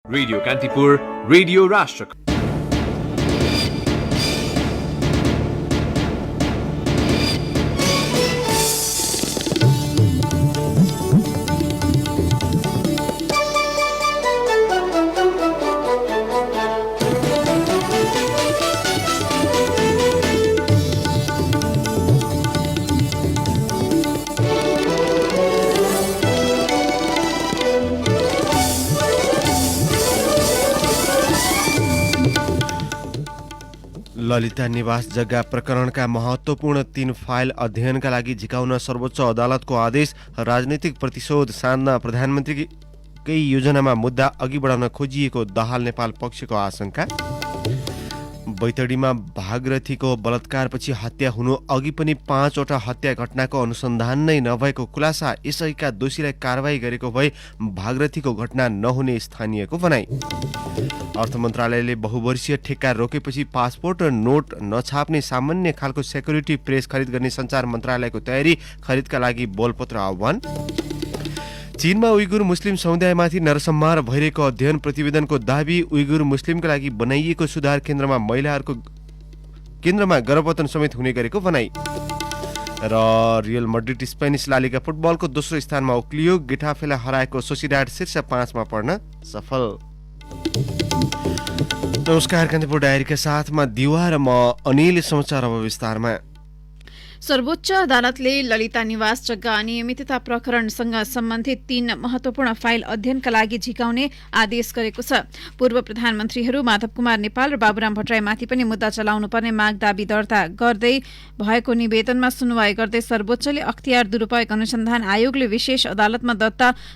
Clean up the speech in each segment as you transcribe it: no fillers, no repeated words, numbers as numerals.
Radio Kantipur, radio राष्ट्र। ललिता निवास जग्गा प्रकरणका महत्त्वपूर्ण 3 फाइल अध्ययनका लागि झिकाउन सर्वोच्च अदालतको आदेश। राजनीतिक प्रतिशोध साध्न प्रधानमन्त्रीकै योजनामा मुद्दा अघि बढाउन खोजिएको दाहाल नेपाल पक्षको आशंका। बैतडीमा भागरथीको बलात्कारपछि हत्या हुनु अघि पनि 5 वटा हत्या घटनाको अनुसन्धान नै नभएको खुलासा। यसैका दोषीलाई कारवाही गरेको भए भागरथीको घटना नहुने स्थानीयको भनाइ। अर्थ मन्त्रालयले बहुवर्षीय ठेक्का रोकेपछि पासपोर्ट र नोट नछाप्ने सामान्य खालको सेक्युरिटी प्रेस खरिद गर्ने सञ्चार मन्त्रालयको तयारी। खरिदका लागि बोलपत्र आह्वान। चीनमा उइगुर मुस्लिम समुदायमाथि नरसंहार भइरहेको अध्ययन प्रतिवेदनको दाबी। उइगुर मुस्लिमका लागि बनाइएको सुधार केन्द्रमा महिलाहरूको केन्द्रमा गर्भपतन समेत हुने गरेको भनाइ। र रियल मड्रिड स्पेनिस ला लिगा फुटबलको दोस्रो स्थानमा उक्लियो। गेटाफेलाई हराएको सोसिडाड शीर्ष 5 मा पर्न सफल। नमस्कार, कान्तिपुर डायरीका साथमा दिवा र म अनिल। समाचार अब विस्तारमा। सर्वोच्च अदालतले ललिता निवास जग्गा अनियमितता प्रकरणसँग सम्बन्धित 3 महत्वपूर्ण फाइल अध्ययनका लागि झिकाउने आदेश गरेको छ। पूर्व प्रधानमन्त्रीहरू माधव कुमार नेपाल र बाबुराम भट्टराईमाथि पनि मुद्दा चलाउनु पर्ने माग दाबी दर्ता गर्दै भएको निवेदनमा सुनवाई गर्दै सर्वोच्चले अख्तियार दुरूपयोग अनुसन्धान आयोगले विशेष अदालतमा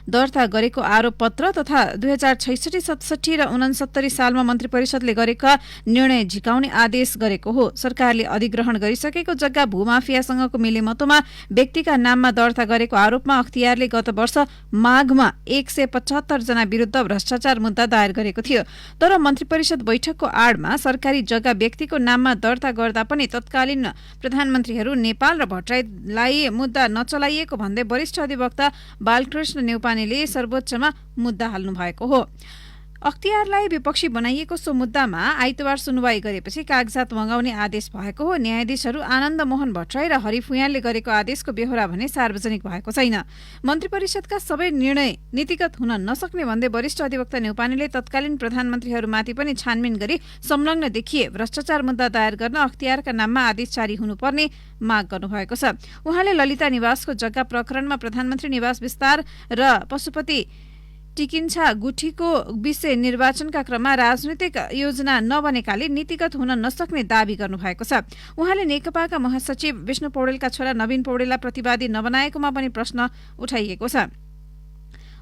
दर्ता गरेको आरोप पत्र तथा 2066, 67 र 69 सालमा मन्त्री परिषदले गरेका निर्णय झिकाउने आदेश गरेको हो। सरकारले अधिग्रहण गरिसकेको जग्गा भूमाफियासँगको मिलेमतोमा व्यक्तिका नाममा दर्ता गरेको आरोपमा अख्तियारले गत वर्ष माघमा 175 जना विरुद्ध भ्रष्टाचार मुद्दा दायर गरेको थियो। तर मन्त्री परिषद बैठकको आडमा सरकारी जग्गा व्यक्तिको नाममा दर्ता गर्दा पनि तत्कालीन प्रधानमन्त्रीहरू नेपाल र भट्टराईलाई मुद्दा नचलाइएको भन्दै वरिष्ठ अधिवक्ता बालकृष्ण न्यौपानेले सर्वोच्चमा मुद्दा हाल्नु भएको हो। अख्तियारलाई विपक्षी बनाइएको सो मुद्दामा आइतबार सुनवाई गरेपछि कागजात मगाउने आदेश भएको हो। न्यायाधीशहरू आनन्द मोहन भट्टराई र हरि फुयालले गरेको आदेशको बेहोरा भने सार्वजनिक भएको छैन। मन्त्री परिषदका सबै निर्णय नीतिगत हुन नसक्ने भन्दै वरिष्ठ अधिवक्ता न्यौपानेले तत्कालीन प्रधानमन्त्रीहरूमाथि पनि छानबिन गरी संलग्न देखिए भ्रष्टाचार मुद्दा दायर गर्न अख्तियारका नाममा आदेश जारी हुनुपर्ने माग गर्नुभएको छ। उहाँले ललिता निवासको जग्गा प्रकरणमा प्रधानमन्त्री निवास विस्तार र पशुपति टिकिन्छा गुठीको विषय निर्वाचनका क्रममा राजनैतिक योजना नबनेकाले नीतिगत हुन नसक्ने दावी गर्नुभएको छ। उहाँले नेकपाका महासचिव विष्णु पौडेलका छोरा नवीन पौडेललाई प्रतिवादी नबनाएकोमा पनि प्रश्न उठाइएको छ।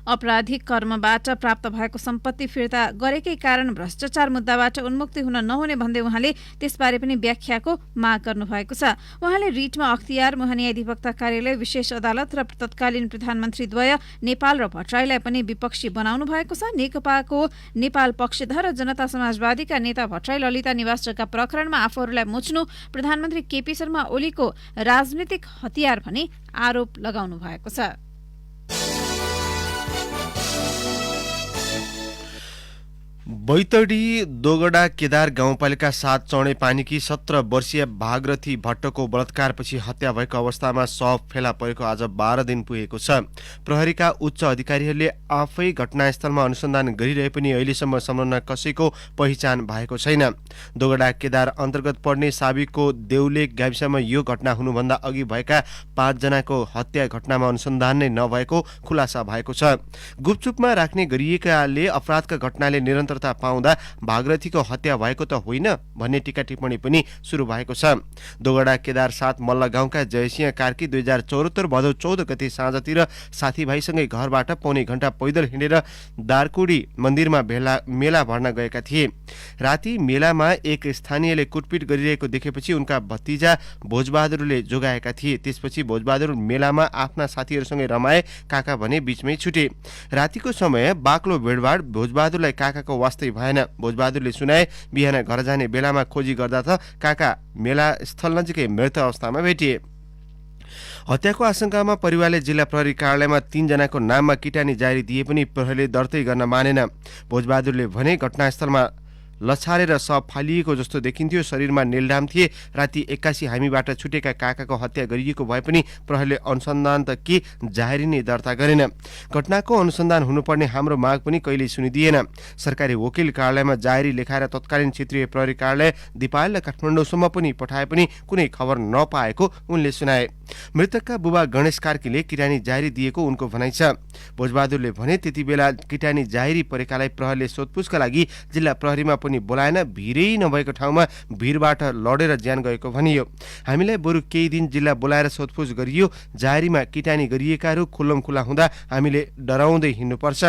आपराधिक कर्मबाट प्राप्त भएको सम्पत्ति फिर्ता गरेकै कारण भ्रष्टाचार मुद्दाबाट उन्मुक्ति हुन नहुने भन्दै उहाँले त्यसबारे पनि व्याख्याको माग गर्नुभएको छ। उहाँले रिटमा अख्तियार, महान्यायाधिवक्ता कार्यालय, विशेष अदालत र तत्कालीन प्रधानमन्त्रीद्वय नेपाल र भट्टराईलाई पनि विपक्षी बनाउनु भएको छ। नेकपाको नेपाल पक्षधर र जनता समाजवादीका नेता भट्टराई ललिता निवास जग्गा प्रकरणमा आफूहरूलाई मुच्नु प्रधानमन्त्री केपी शर्मा ओलीको राजनीतिक हतियार भनी आरोप लगाउनु भएको छ। बैतडी दोगडा केदार गाउँपालिका 7 चौडे पानीकी 17 वर्षीय भागरथी भट्टको बलात्कारपछि हत्या भएको अवस्थामा शव फेला परेको आज 12 दिन पुगेको छ। प्रहरीका उच्च अधिकारीहरूले आफै घटनास्थलमा अनुसन्धान गरिरहे पनि अहिलेसम्म संलग्न कसैको पहिचान भएको छैन। दोगडा केदार अन्तर्गत पर्ने साबिकको देउले गाविसमा यो घटना हुनुभन्दा अघि भएका 5 जनाको हत्या घटनामा अनुसन्धान नै नभएको खुलासा भएको छ। गुपचुपमा राख्ने गरिएकाले अपराधका घटनाले निरन्तरता पाउँदा भागरथीको हत्या भएको त होइन भन्ने टीका टिप्पणी पनि सुरु भएको छ। दोगडा केदार 7 मल्ल गाउँका जयसिंह कार्की 2074 भदौ 14 गते साँझतिर साथीभाइसँगै घरबाट पौने घण्टा पैदल हिँडेर दारकुडी मन्दिरमा मेला भर्न गएका थिए। राति मेलामा एक स्थानीयले कुटपिट गरिरहेको देखेपछि उनका भतिजा भोजबहादुरले जोगाएका थिए। त्यसपछि भोजबहादुर मेलामा आफ्ना साथीहरूसँगै रमाए, काका भने बीचमै छुटे। रातिको समय बाक्लो भिडभाड भोजबहादुरलाई काकाको वास्तै भएन। भोजबहादुरले सुनाए, बिहान घर जाने बेलामा खोजी गर्दा त काका मेला स्थल नजिकै मृत अवस्थामा भेटिए। हत्याको आशंकामा परिवारले जिल्ला प्रहरी कार्यालयमा 3 जनाको नाममा किटानी जारी दिए पनि प्रहरीले दर्तै गर्न मानेन। भोजबहादुरले भने घटनास्थलमा लछारेर शव फालिएको जस्तो देखिन्थ्यो। शरीरमा नेलडाम थिए। राति 81 हामीबाट छुटेका काकाको हत्या गरिएको भए पनि प्रहरीले अनुसन्धान त के जाहेरी नै दर्ता गरेन। घटनाको अनुसन्धान हुनुपर्ने हाम्रो माग पनि कहिल्यै सुनिदिएन। सरकारी वकिल कार्यालयमा जाहेरी लेखाएर तत्कालीन क्षेत्रीय प्रहरी कार्यालय दिपायल र काठमाडौँसम्म पनि पठाए पनि कुनै खबर नपाएको उनले सुनाए। मृतकका बुबा गणेश कार्कीले किटानी जाहेरी दिएको उनको भनाइ छ। भोजबहादुरले भने त्यति बेला किटानी जाहेरी परेकालाई प्रहरीले सोधपुछका लागि जिल्ला प्रहरीमा पनि बोलाएन। भिरै नभएको ठाउँमा भिरबाट लडेर ज्यान गएको भनियो। हामीलाई बरु केही दिन जिल्ला बोलाएर सोधपुछ गरियो। जाहेरीमा किटानी गरिएकाहरू खुल्लमखुल्ला हुँदा हामीले डराउँदै हिँड्नुपर्छ।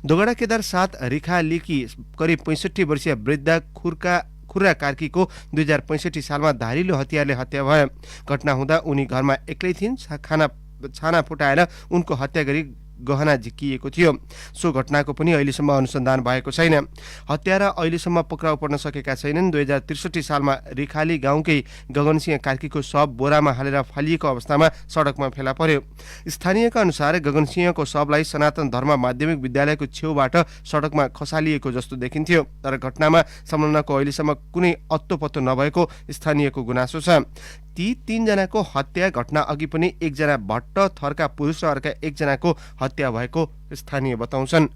दोगडा केदार 7 रिखा लेकी करिब 65 वर्षीय वृद्ध खुर्रा कार्कीको 2065 सालमा धारिलो हतियारले हत्या भयो। घटना हुँदा उनी घरमा एक्लै थिइन्। छाना फुटाएर उनको हत्या गरी गहना झिकिएको थियो। सो घटनाको पनि अहिलेसम्म अनुसन्धान भएको छैन। हत्यारा अहिलेसम्म पक्राउ पर्न सकेका छैनन्। 2063 सालमा रिखाली गाउँकै गगनसिंह कार्कीको शव बोरामा हालेर फालिएको अवस्थामा सडकमा फेला पर्यो। स्थानीयका अनुसार गगनसिंहको शवलाई सनातन धर्म माध्यमिक विद्यालयको छेउबाट सडकमा खसालिएको जस्तो देखिन्थ्यो। तर घटनामा संलग्नको अहिलेसम्म कुनै अत्तोपत्तो नभएको स्थानीयको गुनासो छ। ती 3 जनाको हत्या घटना अघि पनि 1 जना भट्ट थरका पुरुष र अर्का 1 जनाको हत्या भएको स्थानीय बताउँछन्।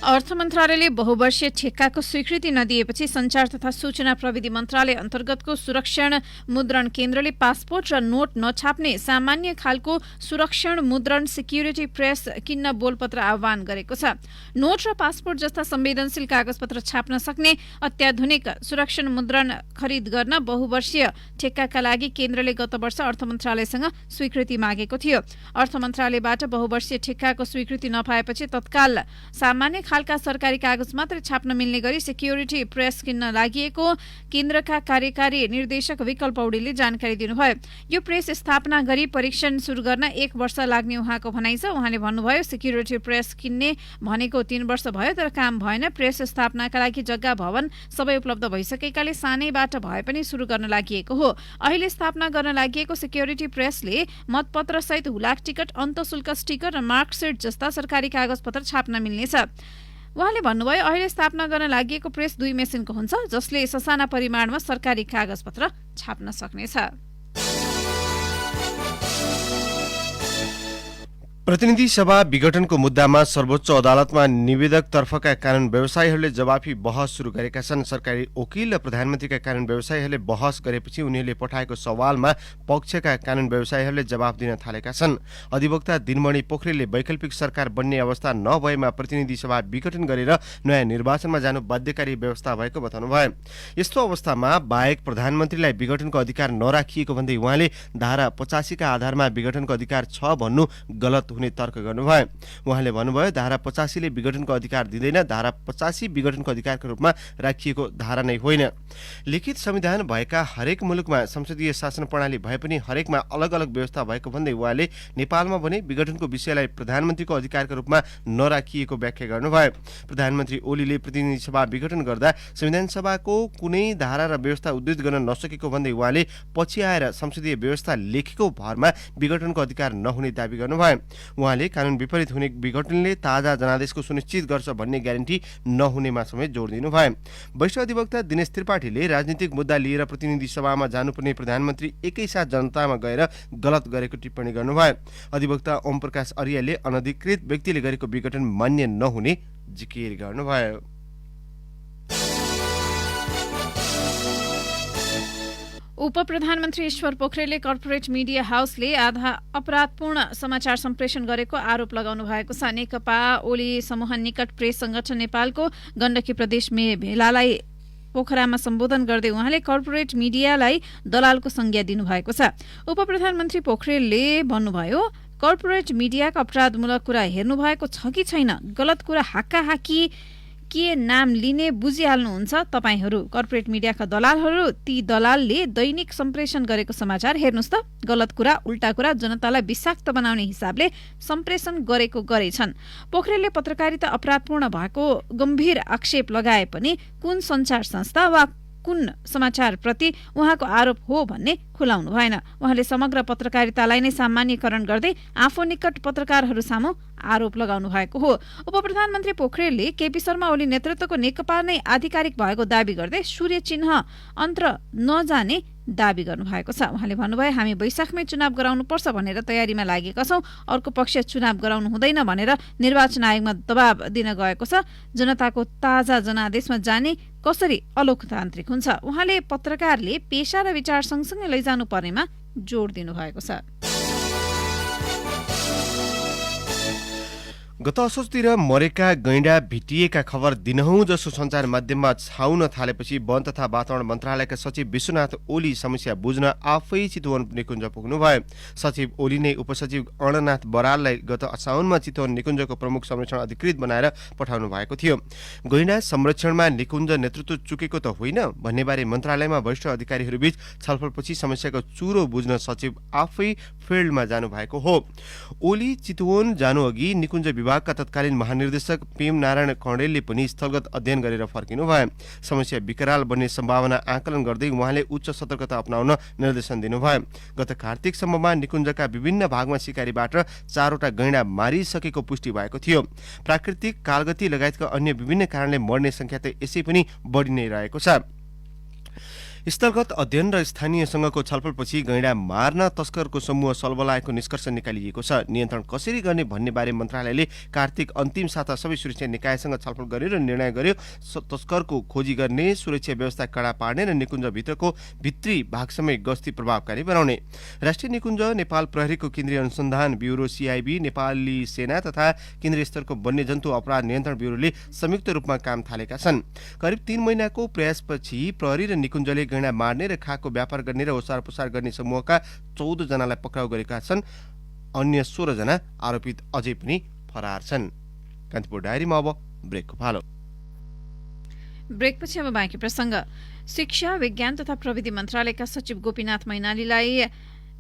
अर्थ मन्त्रालयले बहुवर्षीय ठेक्काको स्वीकृति नदिएपछि सञ्चार तथा सूचना प्रविधि मन्त्रालय अन्तर्गतको सुरक्षण मुद्रण केन्द्रले पासपोर्ट र नोट नछाप्ने सामान्य खालको सुरक्षण मुद्रण सिक्युरिटी प्रेस किन्न बोलपत्र आह्वान गरेको छ। नोट र पासपोर्ट जस्ता संवेदनशील कागजपत्र छाप्न सक्ने अत्याधुनिक सुरक्षण मुद्रण खरिद गर्न बहुवर्षीय ठेक्काका लागि केन्द्रले गत वर्ष अर्थ मन्त्रालयसँग स्वीकृति मागेको थियो। अर्थ मन्त्रालयबाट बहुवर्षीय ठेक्काको स्वीकृति नपाएपछि तत्काल सामान्य खालका सरकारी कागज मात्रै छाप्न मिल्ने गरी सिक्युरिटी प्रेस किन्न लागि केन्द्रका कार्यकारी निर्देशक विकल्प पौडेलले जानकारी दिनुभयो। यो प्रेस स्थापना गरी परीक्षण सुरु गर्न 1 वर्ष लाग्ने उहाँको भनाइ छ। उहाँले भन्नुभयो, सिक्युरिटी प्रेस किन्ने भनेको 3 वर्ष भयो तर काम भएन। प्रेस स्थापनाका लागि जग्गा भवन सबै उपलब्ध भइसकेकाले सानैबाट भए पनि सुरु गर्न लागि हो। अहिले स्थापना गर्न लागि सिक्युरिटी प्रेसले मतपत्र सहित हुलाक टिकट, अन्तशुल्क स्टिकर र मार्कसिट जस्ता सरकारी कागजपत्र छाप्न मिल्नेछ। उहाँले भन्नुभयो, अहिले स्थापना गर्न लागि प्रेस 2 मेसिनको हुन्छ जसले ससाना परिमाणमा सरकारी कागजपत्र छाप्न सक्नेछ। प्रतिनिधि सभा विघटनको मुद्दामा सर्वोच्च अदालतमा निवेदक तर्फका कानून व्यवसायीहरूले जवाफी बहस सुरु गरेका छन्। सरकारी वकिल र प्रधानमन्त्रीका कानून व्यवसायीहरूले बहस गरेपछि उनीहरूले पठाएको सवालमा पक्षका कानून व्यवसायीहरूले जवाफ दिन थालेका छन्। अधिवक्ता दिनमणि पोखरेलले वैकल्पिक सरकार बन्ने अवस्था नभएमा प्रतिनिधि सभा विघटन गरेर नयाँ निर्वाचनमा जानु बाध्यकारी व्यवस्था भएको बताउनुभयो। यस्तो अवस्थामा बाहेक प्रधानमन्त्रीलाई विघटनको अधिकार नराखिएको भन्दै उहाँले धारा 85 का आधारमा विघटनको अधिकार छ भन्नु गलत हुने तर्क गर्नुभयो। उहाँले भन्नुभयो, धारा 85 ले विघटनको अधिकार दिँदैन। धारा 85 विघटनको अधिकारको रूपमा राखिएको धारा नै होइन। लिखित संविधान भएका हरेक मुलुकमा संसदीय शासन प्रणाली भए पनि हरेकमा अलग अलग व्यवस्था भएको भन्दै उहाँले नेपालमा भने विघटनको विषयलाई प्रधानमन्त्रीको अधिकारको रूपमा नराखिएको व्याख्या गर्नुभयो। प्रधानमन्त्री ओलीले प्रतिनिधि सभा विघटन गर्दा संविधान सभाको कुनै धारा र व्यवस्था उद्धृत गर्न नसकेको भन्दै उहाँले पछि आएर संसदीय व्यवस्था लेखेको भरमा विघटनको अधिकार नहुने दावी गर्नुभयो। उहाँले कानून विपरीत हुने विघटनले ताजा जनादेशको सुनिश्चित गर्छ भन्ने ग्यारेन्टी नहुनेमा समेत जोड दिनुभयो। वरिष्ठ अधिवक्ता दिनेश त्रिपाठीले राजनीतिक मुद्दा लिएर प्रतिनिधि सभामा जानुपर्ने प्रधानमन्त्री एकैसाथ जनतामा गएर गलत गरेको टिप्पणी गर्नुभयो। अधिवक्ता ओम प्रकाश अर्यालले अनधिकृत व्यक्तिले गरेको विघटन मान्य नहुने जिकिर गर्नुभयो। उप प्रधानमन्त्री ईश्वर पोखरेलले कर्पोरेट मिडिया हाउसले आधा अपराधपूर्ण समाचार सम्प्रेषण गरेको आरोप लगाउनु भएको छ। नेकपा ओली समूह निकट प्रेस संगठन नेपालको गण्डकी प्रदेश भेलालाई पोखरामा सम्बोधन गर्दै उहाँले कर्पोरेट मिडियालाई दलालको संज्ञा दिनुभएको छ। उप प्रधानमन्त्री पोखरेलले भन्नुभयो, कर्पोरेट मिडियाका अपराधमूलक कुरा हेर्नु भएको छ कि छैन? गलत कुरा हाक्काहाकी के नाम लिने बुझिहाल्नुहुन्छ तपाईहरू। कर्पोरेट मिडियाका दलालहरू, ती दलालले दैनिक सम्प्रेषण गरेको समाचार हेर्नुस् त। गलत कुरा, उल्टा कुरा जनतालाई विषाक्त बनाउने हिसाबले सम्प्रेषण गरेको गरेछन्। पोखरेलले पत्रकारिता अपराधपूर्ण भएको गम्भीर आक्षेप लगाए पनि कुन सञ्चार संस्था वा कुन समाचारप्रति उहाँको आरोप हो भन्ने खुलाउनु भएन। उहाँले समग्र पत्रकारितालाई नै सामान्यकरण गर्दै आफू निकट पत्रकारहरू सामु आरोप लगाउनु भएको हो। उपप्रधानमन्त्री पोखरेलले केपी शर्मा ओली नेतृत्वको नेकपा नै आधिकारिक भएको दावी गर्दै सूर्य चिन्ह अन्तर नजाने दावी गर्नुभएको छ। उहाँले भन्नुभयो, हामी वैशाखमै चुनाव गराउनुपर्छ भनेर तयारीमा लागेका छौं। अर्को पक्ष चुनाव गराउनु हुँदैन भनेर निर्वाचन आयोगमा दबाब दिन गएको छ। जनताको ताजा जनादेशमा जाने कसरी अलोकतान्त्रिक हुन्छ। उहाँले पत्रकारले पेशा र विचार सँगसँगै लैजानु पर्नेमा जोड दिनुभएको छ। गत असोजतिर मरेका गैंडा भेटिएका खबर दिनहुँ जसो सञ्चार माध्यममा छाउन थालेपछि वन तथा वातावरण मन्त्रालयका सचिव विश्वनाथ ओली समस्या बुझ्न आफै चितवन निकुञ्ज पुग्नुभयो। सचिव ओली नै उपसचिव अणनाथ बराललाई गत साउनमा चितवन निकुञ्जको प्रमुख संरक्षण अधिकृत बनाएर पठाउनु भएको थियो। गैंडा संरक्षणमा निकुञ्ज नेतृत्व चुकेको त होइन भन्नेबारे मन्त्रालयमा वरिष्ठ अधिकारीहरूबीच छलफलपछि समस्याको चुरो बुझ्न सचिव आफै फिल्डमा जानुभएको हो। ओली चितवन जानुअघि निकुञ्ज विभागका तत्कालीन महानिर्देशक पेम नारायण कौडेलले पनि स्थलगत अध्ययन गरेर फर्किनु भयो। समस्या विकराल बन्ने सम्भावना आकलन गर्दै उहाँले उच्च सतर्कता अपनाउन निर्देशन दिनुभयो। गत कार्तिकसम्ममा निकुञ्जका विभिन्न भागमा शिकारीबाट 4वटा गैंडा मारिसकेको पुष्टि भएको थियो। प्राकृतिक, कालगति लगायतका अन्य विभिन्न कारणले मर्ने संख्या त यसै पनि बढी नै रहेको छ। स्थलगत अध्ययन र स्थानीयसँगको छलफलपछि गैंडा मार्न तस्करको समूह सलबलाएको निष्कर्ष निकालिएको छ। नियन्त्रण कसरी गर्ने भन्ने बारे मन्त्रालयले कार्तिक अन्तिम साता सबै सुरक्षा निकायसँग छलफल गरेर निर्णय गर्यो। तस्करको खोजी गर्ने, सुरक्षा व्यवस्था कडा पार्ने र निकुञ्जभित्रको भित्री भागसम्मै गस्ती प्रभावकारी बनाउने। राष्ट्रिय निकुञ्ज, नेपाल प्रहरीको केन्द्रीय अनुसन्धान ब्युरो सीआईबी, नेपाली सेना तथा केन्द्रीय स्तरको वन्यजन्तु अपराध नियन्त्रण ब्युरोले संयुक्त रूपमा काम थालेका छन्। करिब 3 महिनाको प्रयासपछि प्रहरी र निकुञ्जले गैंडा मार्ने र खाको व्यापार गर्ने र ओसार पुसार गर्ने समूहका 14 जनालाई पक्राउ गरेका छन्। अन्य 16 जना आरोपित अझै पनि फरार छन्। कान्तिपुर डायरीमा अब ब्रेकको पालो। ब्रेकपछि अब बाँकी प्रसङ्ग। शिक्षा, विज्ञान तथा प्रविधि मन्त्रालयका सचिव गोपीनाथ मैनालीलाई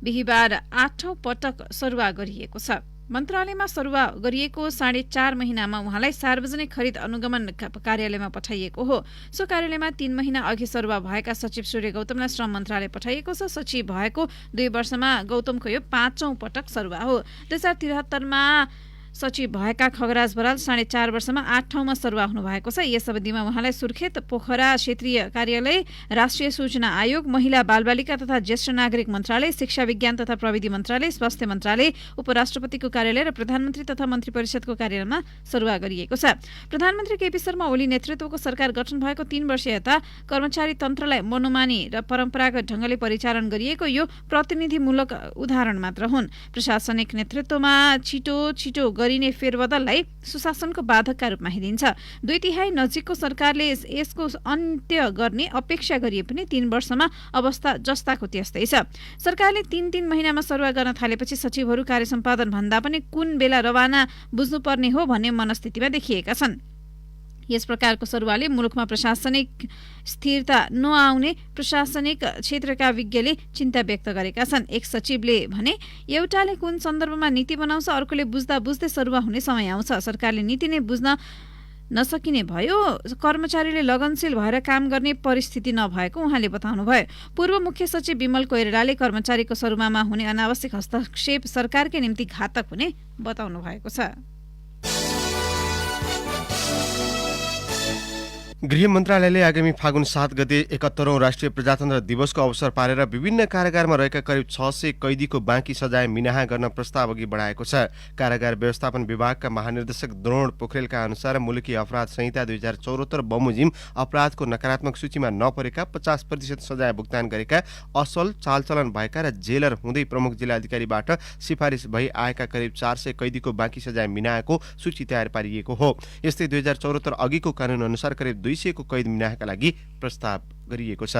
बिहिबार 8औं पटक सरुवा गरिएको छ। मन्त्रालयमा सरुवा गरिएको 4.5 महिनामा उहाँलाई सार्वजनिक खरिद अनुगमन कार्यालयमा पठाइएको हो। सो कार्यालयमा 3 महिना अघि सरुवा भएका सचिव सूर्य गौतमलाई श्रम मन्त्रालय पठाइएको छ। सचिव भएको 2 वर्षमा गौतमको यो 5औं पटक सरुवा हो। 2073 मा सचिव भएका खगराज बराल 4.5 वर्षमा 8 ठाउँमा सरुवा हुनुभएको छ। यस अवधिमा उहाँलाई सुर्खेत, पोखरा क्षेत्रीय कार्यालय, राष्ट्रिय सूचना आयोग, महिला बालबालिका तथा ज्येष्ठ नागरिक मन्त्रालय, शिक्षा विज्ञान तथा प्रविधि मन्त्रालय, स्वास्थ्य मन्त्रालय, उपराष्ट्रपतिको कार्यालय र प्रधानमन्त्री तथा मन्त्री परिषदको कार्यालयमा सरुवा गरिएको छ। प्रधानमन्त्री केपी शर्मा ओली नेतृत्वको सरकार गठन भएको 3 वर्ष यता कर्मचारी तन्त्रलाई मनोमानी र परम्परागत ढंगले परिचालन गरिएको यो प्रतिनिधिमूलक उदाहरण मात्र हुन्। प्रशासनिक नेतृत्वमा छिटो गरिने फेरबदललाई सुशासनको बाधकका रूपमा हेरिन्छ। 2/3 नजिकको सरकारले यसको अन्त्य गर्ने अपेक्षा गरिए पनि 3 वर्षमा अवस्था जस्ताको त्यस्तै छ। सरकारले 3 महिनामा सरुवा गर्न थालेपछि सचिवहरू कार्य सम्पादन भन्दा पनि कुन बेला रवाना बुझ्नुपर्ने हो भन्ने मनस्थितिमा देखिएका छन्। यस प्रकारको सरुवाले मुलुकमा प्रशासनिक स्थिरता नआउने प्रशासनिक क्षेत्रका विज्ञले चिन्ता व्यक्त गरेका छन्। एक सचिवले भने, एउटाले कुन सन्दर्भमा नीति बनाउँछ, अर्कोले बुझ्दा बुझ्दै सरुवा हुने समय आउँछ। सरकारले नीति नै बुझ्न नसकिने भयो, कर्मचारीले लगनशील भएर काम गर्ने परिस्थिति नभएको उहाँले बताउनुभयो। पूर्व मुख्य सचिव विमल कोइरालाले कर्मचारीको सरुवामा हुने अनावश्यक हस्तक्षेप सरकारकै निम्ति घातक हुने बताउनु भएको छ। गृह मन्त्रालयले आगामी फागुन 7 गते 71औं राष्ट्रिय प्रजातन्त्र दिवसको अवसर पारेर विभिन्न कारागारमा रहेका करिब 600 कैदीको बाँकी सजाय मिनाहा गर्न प्रस्ताव अघि बढाएको छ। कारागार व्यवस्थापन विभागका महानिर्देशक द्रोण पोखरेलका अनुसार मुलुकी अपराध संहिता 2074 बमोजिम अपराधको नकारात्मक सूचीमा नपरेका 50% सजाय भुक्तान गरेका, असल चालचलन भएका र जेलर हुँदै प्रमुख जिल्ला अधिकारीबाट सिफारिस भई आएका करिब 400 कैदीको बाँकी सजाय मिनाहाको सूची तयार पारिएको हो। यस्तै 2074 अघिको कानून अनुसार करिब 200 को कैद मिनाहाका लागि प्रस्ताव गरिएको छ।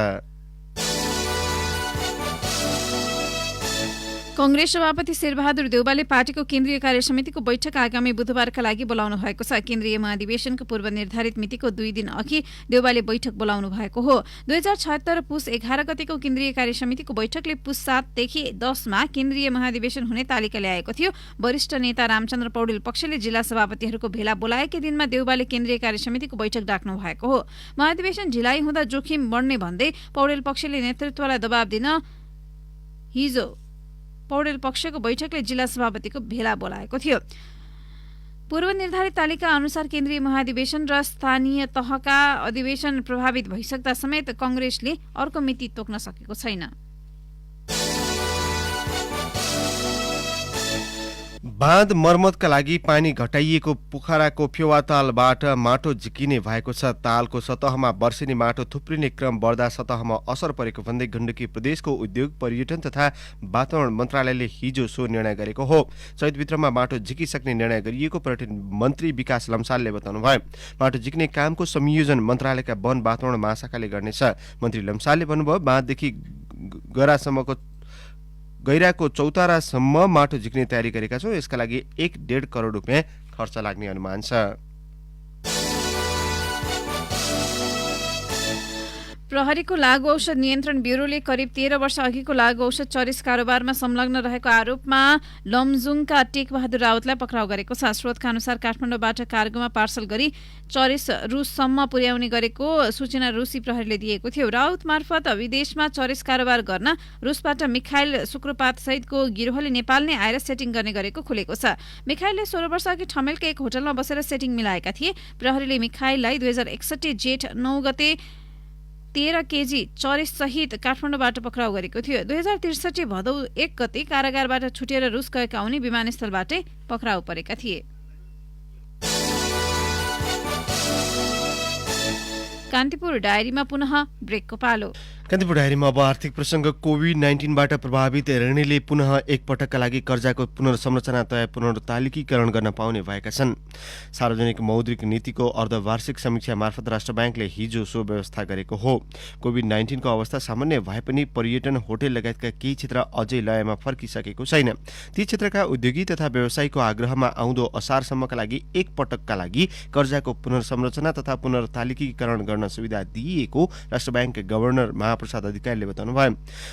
कांग्रेस सभापति शेरबहादुर देउवाले पार्टीको केन्द्रीय कार्य समितिको बैठक आगामी बुधबारका लागि बोलाउनु भएको छ। केन्द्रीय महाधिवेशनको पूर्व निर्धारित मितिको 2 दिन अघि देउवाले बैठक बोलाउनु भएको हो। 2076 पुस 11 गतेको केन्द्रीय कार्य समितिको बैठकले पुस 7 देखि 10 मा केन्द्रीय महाधिवेशन हुने तालिका ल्याएको थियो। वरिष्ठ नेता रामचन्द्र पौडेल पक्षले जिल्ला सभापतिहरूको भेला बोलाएकै दिनमा देउवाले केन्द्रीय कार्य समितिको बैठक डाक्नु भएको हो। महाधिवेशन ढिलाइ हुँदा जोखिम बढ्ने भन्दै पौडेल पक्षले नेतृत्वलाई दबाब दिन हिजो पौडेल पक्षको बैठकले जिल्ला सभापतिको भेला बोलाएको थियो। पूर्व निर्धारित तालिका अनुसार केन्द्रीय महाधिवेशन र स्थानीय तहका अधिवेशन प्रभावित भइसक्दा समेत कांग्रेसले अर्को मिति तोक्न सकेको छैन। बाँध मर्मतका लागि पानी घटाइएको पोखराको फेवातालबाट माटो झिकिने भएको छ। तालको सतहमा वर्षेनी माटो थुप्रिने क्रम बढ्दा सतहमा असर परेको भन्दै गण्डकी प्रदेशको उद्योग पर्यटन तथा वातावरण मन्त्रालयले हिजो सो निर्णय गरेको हो। चैतभित्रमा माटो झिकिसक्ने निर्णय गरिएको पर्यटन मन्त्री विकास लम्सालले बताउनुभयो। माटो झिक्ने कामको संयोजन मन्त्रालयका वन वातावरण महाशाखाले गर्नेछ। मन्त्री लम्सालले भन्नुभयो, बाँधदेखि गैराको चौतारासम्म माटो झिक्ने तयारी गरेका छौँ। यसका लागि 1.5 करोड रुपियाँ खर्च लाग्ने अनुमान छ। प्रहरीको लागू औषध नियन्त्रण ब्युरोले करिब 13 वर्ष अघिको लागू औषध चरिस कारोबारमा संलग्न रहेको आरोपमा लमजुङका टेकबहादुर राउतलाई पक्राउ गरेको छ। स्रोतका अनुसार काठमाडौँबाट कार्गोमा पार्सल गरी चरिस रुससम्म पुर्याउने गरेको सूचना रुसी प्रहरीले दिएको थियो। राउत मार्फत विदेशमा चरिस कारोबार गर्न रुसबाट मिखाइल शुक्रपात सहितको गिरोहले नेपाल नै आएर सेटिङ गर्ने गरेको खुलेको छ। मिखाइलले 16 वर्ष अघि ठमेलका एक होटलमा बसेर सेटिङ मिलाएका थिए। प्रहरीले मिखाइललाई 2061 जेठ 9 गते 13 केजी चरिस सहित काठमाडौँबाट पक्राउ गरेको थियो। 2063 भदौ 1 गते कारागारबाट छुटेर रुस गएका उनी विमानस्थलबाटै पक्राउ परेका थिए। कान्तिपुर डायरीमा पुनः ब्रेकको पालो। कान्तिपुर डायरीमा अब आर्थिक प्रसङ्ग। कोभिड-19बाट प्रभावित ऋणीले पुनः एकपटकका लागि कर्जाको पुनर्संरचना तथा पुनर्तालिकीकरण गर्न पाउने भएका छन्। सार्वजनिक मौद्रिक नीतिको अर्धवार्षिक समीक्षा मार्फत राष्ट्र ब्याङ्कले हिजो सो व्यवस्था गरेको हो। कोभिड-19 को अवस्था सामान्य भए पनि पर्यटन, होटेल लगायतका केही क्षेत्र अझै लयमा फर्किसकेको छैन। ती क्षेत्रका उद्योगी तथा व्यवसायीको आग्रहमा आउँदो असारसम्मका लागि एकपटकका लागि कर्जाको पुनर्संरचना तथा पुनर्तालिकीकरण गर्न सुविधा दिइएको राष्ट्र ब्याङ्क गभर्नर महाप्रसाद अधिकारीले बताउनुभयो।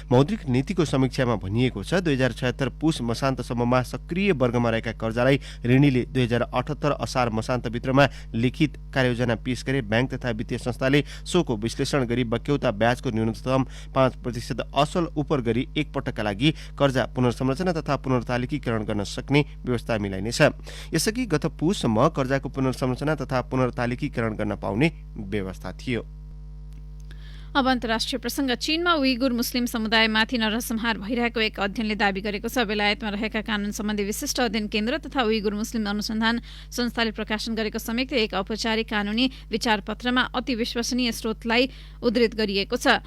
मौद्रिक नीतिको समीक्षामा भनिएको छ, 2076 पुस मसान्तसम्ममा सक्रिय वर्गमा रहेका कर्जालाई ऋणीले 2078 असार मसान्तभित्रमा लिखित कार्ययोजना पेश गरे। ब्याङ्क तथा वित्तीय संस्थाले सोको विश्लेषण गरी बक्यौता ब्याजको न्यूनतम 5% असल उपर गरी एकपटकका लागि कर्जा पुनर्संरचना तथा पुनर्तालिकीकरण गर्न सक्ने व्यवस्था मिलाइनेछ। यसअघि गत पुससम्म कर्जाको पुनर्संरचना तथा पुनर्तालिकीकरण गर्न पाउने व्यवस्था थियो। अब अन्तर्राष्ट्रिय प्रसङ्ग। चीनमा उइगुर मुस्लिम समुदायमाथि नरसंहार भइरहेको एक अध्ययनले दावी गरेको छ। बेलायतमा रहेका कानून सम्बन्धी विशिष्ट अध्ययन केन्द्र तथा उइगुर मुस्लिम अनुसन्धान संस्थाले प्रकाशन गरेको संयुक्त एक औपचारिक कानूनी विचारपत्रमा अति विश्वसनीय स्रोतलाई उद्धृत गरिएको छ।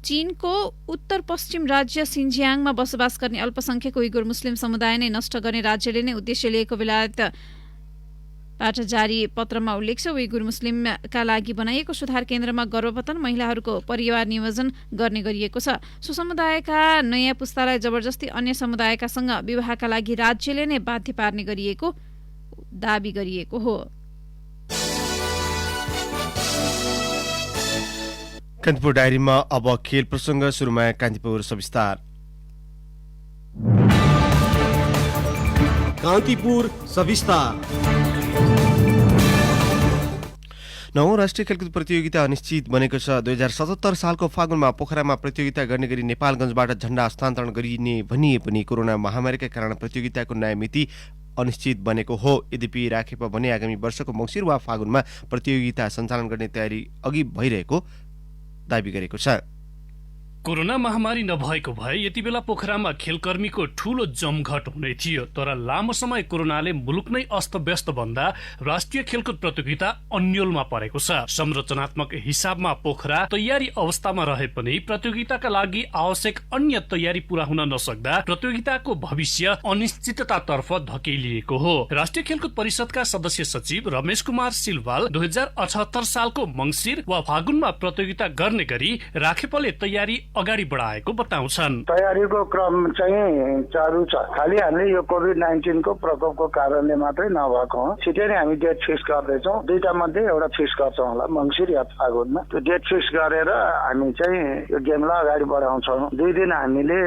चीनको उत्तर पश्चिम राज्य सिन्जियाङमा बसोबास गर्ने अल्पसंख्यक उइगुर मुस्लिम समुदाय नै नष्ट गर्ने राज्यले नै उद्देश्य लिएको बेलायत बाट जारी पत्रमा उल्लेख छ। उइगुर मुस्लिमका लागि बनाइएको सुधार केन्द्रमा गर्भवतन महिलाहरूको परिवार नियोजन गर्ने गरिएको छ। सो समुदायका नयाँ पुस्तालाई जबरजस्ती अन्य समुदायकासँग विवाहका लागि राज्यले नै बाध्य पार्ने गरिएको दावी गरिएको हो। कान्तिपुर डायरीमा अब खेल प्रसङ्ग। सुरुमा कान्तिपुर सविस्तार। कान्तिपुर सविस्तार। 9औं राष्ट्रिय खेलकुद प्रतियोगिता अनिश्चित बनेको छ। 2077 सालको फागुनमा पोखरामा प्रतियोगिता गर्ने गरी नेपालगञ्जबाट झण्डा हस्तान्तरण गरिने भनिए पनि कोरोना महामारीका कारण प्रतियोगिताको नयाँ मिति अनिश्चित बनेको हो। यद्यपि राखेप भने आगामी वर्षको मङ्सिर वा फागुनमा प्रतियोगिता सञ्चालन गर्ने तयारी अघि भइरहेको दावी गरेको छ। कोरोना महामारी नभएको भए यति बेला पोखरामा खेलकर्मीको ठूलो जमघट हुने थियो। तर लामो समय कोरोनाले मुलुक नै अस्तव्यस्त भन्दा राष्ट्रिय खेलकुद प्रतियोगिता अन्यलमा परेको छ। संरचनात्मक हिसाबमा पोखरा तयारी अवस्थामा रहे पनि प्रतियोगिताका लागि आवश्यक अन्य तयारी पूरा हुन नसक्दा प्रतियोगिताको भविष्य अनिश्चिततातर्फ धकेलिएको हो। राष्ट्रिय खेलकुद परिषदका सदस्य सचिव रमेश कुमार सिलवाल 2078 सालको मङ्सिर वा फागुनमा प्रतियोगिता गर्ने गरी राखेपले तयारी अगाडि बढाएको बताउँछन्। तयारीको क्रम चाहिँ चालु छ। खालि हामीले यो कोभिड-19 को प्रकोपको कारणले मात्रै नभएको हो। छिटै नै हामी डेट फिक्स गर्दैछौँ। दुईटा मध्ये एउटा फिक्स गर्छौँ होला मङ्सिर या फागुनमा। त्यो डेट फिक्स गरेर हामी चाहिँ यो गेमलाई अगाडि बढाउँछौँ। 2 दिन हामीले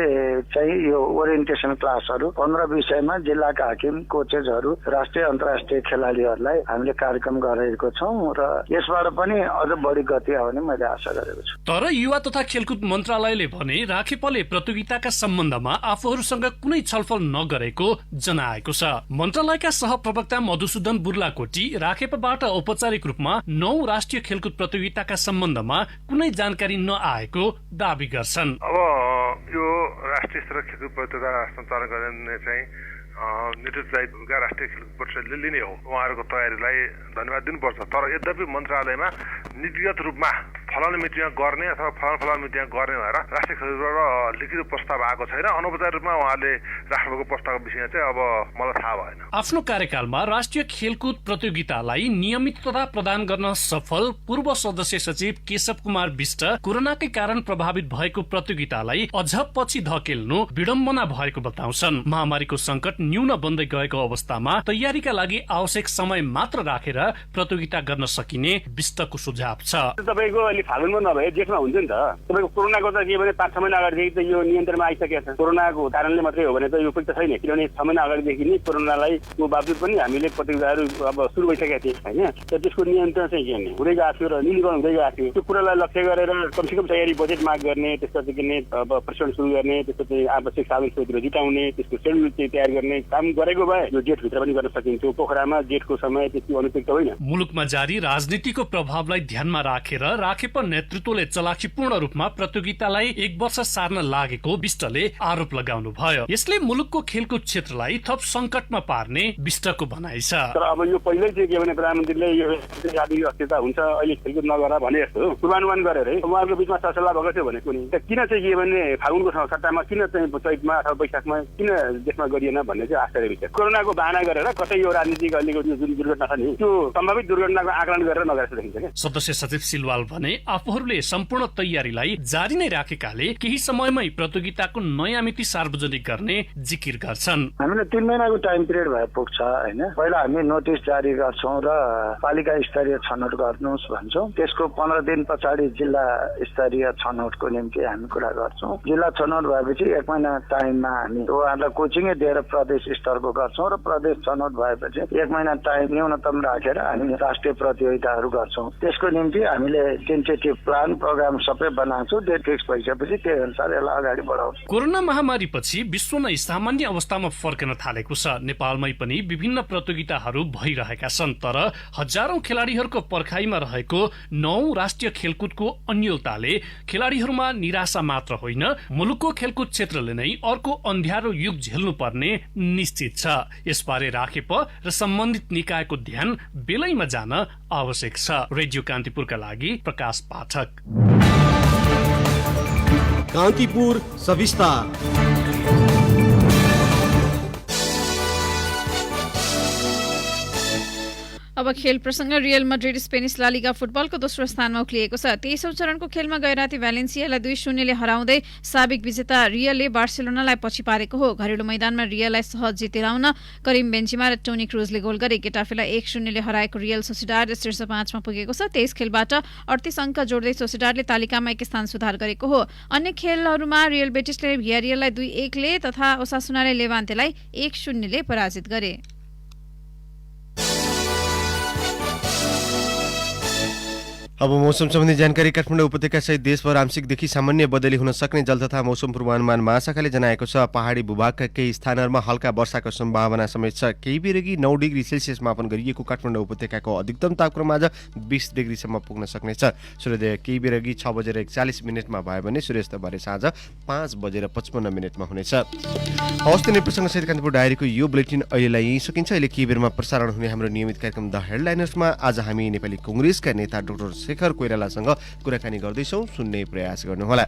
चाहिँ यो ओरिएन्टेसन क्लासहरू 15 विषयमा जिल्लाका हाकिम, कोचेजहरू, राष्ट्रिय अन्तर्राष्ट्रिय खेलाडीहरूलाई हामीले कार्यक्रम गरेको छौँ र यसबाट पनि अझ बढी गति आउने मैले आशा गरेको छु। तर युवा तथा खेलकुद मन्त्रालयले भने राखेपले प्रतियोगिताका सम्बन्धमा आफूहरूसँग कुनै छलफल नगरेको जनाएको छ। मन्त्रालयका सहप्रवक्ता मधुसूदन बुर्लाकोटी राखेपबाट औपचारिक रूपमा 9 राष्ट्रिय खेलकुद प्रतियोगिताका सम्बन्धमा कुनै जानकारी नआएको दावी गर्छन्। अब यो राष्ट्रिय स्तरीय खेलकुद प्रतियोगिता सञ्चालन गर्ने चाहिँ नेतृत्वका राष्ट्रिय खेलकुद परिषदले लिने हो। उहाँहरूको तयारीलाई धन्यवाद दिनुपर्छ। तर यद्यपि मन्त्रालयमा नीतिगत रूपमा फलानु मितिमा गर्ने अथवा फलानु मितिमा गर्ने भएर राष्ट्रिय खेलकुदबाट लिखित प्रस्ताव आएको छैन। अनौपचारिक रूपमा उहाँले राख्नुभएको प्रस्तावको विषय चाहिँ अब मलाई थाहा भएन। आफ्नो कार्यकालमा राष्ट्रिय खेलकुद प्रतियोगितालाई नियमितता प्रदान गर्न सफल पूर्व सदस्य सचिव केशव कुमार विष्ट कोरोनाकै कारण प्रभावित भएको प्रतियोगितालाई अझ पछि धकेल्नु विडम्बना भएको बताउँछन्। महामारीको संकट न्यून बन्दै गएको अवस्थामा तयारीका लागि आवश्यक समय मात्र राखेर प्रतियोगिता गर्न सकिने विष्टको सुझाव छ। तपाईको अहिले फागुनमा नभए जेठमा हुन्छ नि त। तपाईको कोरोनाको त के भने 5-6 महिना अगाडिदेखि त यो नियन्त्रणमा आइसकेको छ। कोरोनाको कारणले मात्रै हो भने त यो पनि त छैन। किनभने 6 महिना अगाडिदेखि नै कोरोनालाई को बावजुद पनि हामीले प्रतियोगिताहरू अब सुरु भइसकेका थिए हैन। त त्यसको नियन्त्रण चाहिँ के हुँदै गएको थियो र न्यूनीकरण हुँदै गएको थियो। त्यो कुरालाई लक्ष्य गरेर कमसेकम तयारी बजेट माग गर्ने, त्यसपछि किन अब प्रशिक्षण सुरु गर्ने, त्यसपछि आवश्यक साधन स्रोतहरू जुटाउने, त्यसको शेड्युल चाहिँ तयार गर्ने काम गरेको भए यो जेठभित्र पनि गर्न सकिन्थ्यो। पोखरामा जेठको समय त्यति अनुपयुक्त होइन। मुलुकमा जारी राजनीतिको प्रभावलाई ध्यानमा राखेर राखेप नेतृत्वले चलाखीपूर्ण रूपमा प्रतियोगितालाई 1 वर्ष सार्न लागेको विष्टले आरोप लगाउनु भयो। यसले मुलुकको खेलकुद क्षेत्रलाई थप संकटमा पार्ने विष्टको भनाइ छ। तर अब यो पहिल्यै चाहिँ के भने प्रधानमन्त्रीले यो आर्थिक अस्थिरता हुन्छ अहिले खेलकुद नगर भने जस्तो पूर्वानुमान गरेर है उहाँहरूको बिचमा सरसल्लाह भएको थियो भने कुनै किन चाहिँ के भने फागुनको सट्टामा किन चाहिँ चैतमा अथवा वैशाखमा किन देशमा गरिएन भन्ने चाहिँ आश्चर्य विषय। कोरोनाको बहाना गरेर कतै यो राजनीतिक अहिलेको जुन दुर्घटना छ नि त्यो सम्भावित दुर्घटनाको आकलन गरेर नगरेको देखिन्छ क्या। सदस्य सचिव सिलवाल भने आफूहरूले सम्पूर्ण तयारीलाई जारी नै राखेकाले केही समयमै प्रतियोगिताको नयाँ मिति सार्वजनिक गर्ने जिकिर गर्छन्। हामीले 3 महिनाको टाइम पिरियड भए पुग्छ हैन। पहिला हामी नोटिस जारी गर्छौँ र पालिका स्तरीय छनौट गर्नुहोस् भन्छौँ। त्यसको 15 दिन पछाडि जिल्ला स्तरीय छनौटको निम्ति हामी कुरा गर्छौँ। जिल्ला छनौट भएपछि 1 महिना टाइममा हामी उहाँहरूलाई कोचिङै दिएर प्रदेश स्तरको गर्छौँ र प्रदेश छनौट भएपछि 1 महिना टाइम न्यूनतम राखेर हामी राष्ट्रिय प्रतियोगिताहरू गर्छौँ। त्यसको निम्ति हामीले टेन्टेटिभ प्लान प्रोग्राम सबै बनाउँछौँ। डेट फिक्स भइसकेपछि त्यही अनुसार यसलाई अगाडि बढाउँछौँ। कोरोना महामारी पछि विश्व नै सामान्य अवस्थामा फर्कन थालेको छ। नेपालमै पनि विभिन्न प्रतियोगिताहरू भइरहेका छन्। तर हजारौं खेलाडीहरूको पर्खाइमा रहेको 9 राष्ट्रिय खेलकुदको अन्यलताले खेलाडीहरूमा निराशा मात्र होइन मुलुकको खेलकुद क्षेत्रले नै अर्को अन्ध्यारो युग झेल्नु पर्ने निश्चित छ। यसबारे राखेप र सम्बन्धित निकायको ध्यान बेलैमा जान आवश्यक छ। रेडियो कान्तिपुरका लागि प्रकाश पाठक। कान्तिपुर सविस्तार। अब खेल प्रसंग। रियल मड्रिड स्पेनिस ला लिगा फुटबलको दोस्रो स्थानमा उक्लिएको छ। 23औं चरणको खेलमा गैराती भ्यालेन्सियालाई 2-0 ले हराउँदै साबिक विजेता रियलले बार्सिलोनालाई पछि पारेको हो। घरेलु मैदानमा रियललाई सहज जितेर करिम बेन्जिमा र टोनी क्रुजले गोल गरे। गेटाफेलाई 1-0 ले हराएको रियल सोसिडाड शीर्ष 5 मा पुगेको छ। 23 खेलबाट 38 अङ्क जोड्दै सोसिडाडले तालिकामा 1 स्थान सुधार गरेको हो। अन्य खेलहरूमा रियल बेटिसले भियारियललाई 2-1 ले तथा ओसासुनाले लेभान्तेलाई 1-0 ले पराजित गरे। अब मौसम सम्बन्धी जानकारी। काठमाडौँ उपत्यका सहित देशभर आंशिकदेखि सामान्य बदली हुन सक्ने जल तथा मौसम पूर्वानुमान महाशाखाले जनाएको छ। पहाडी भूभागका केही स्थानहरूमा हल्का वर्षाको सम्भावना समेत छ। केही बेरअघि 9 डिग्री सेल्सियस मापन गरिएको काठमाडौँ उपत्यकाको अधिकतम तापक्रम आज 20 डिग्रीसम्म पुग्न सक्नेछ। सूर्योदय केही बेरअघि 6:41 भयो भने सूर्यास्त भरे साँझ 5:55 हुनेछ। हवस् त नै प्रसङ्गसहित कान्तिपुर डायरीको यो बुलेटिन अहिलेलाई यही सकिन्छ। अहिले केही बेरमा प्रसारण हुने हाम्रो नियमित कार्यक्रम द हेडलाइनर्समा आज हामी नेपाली कांग्रेसका नेता डाक्टर शेखर कोइरालासँग कुराकानी गर्दैछौँ। सुन्ने प्रयास गर्नुहोला।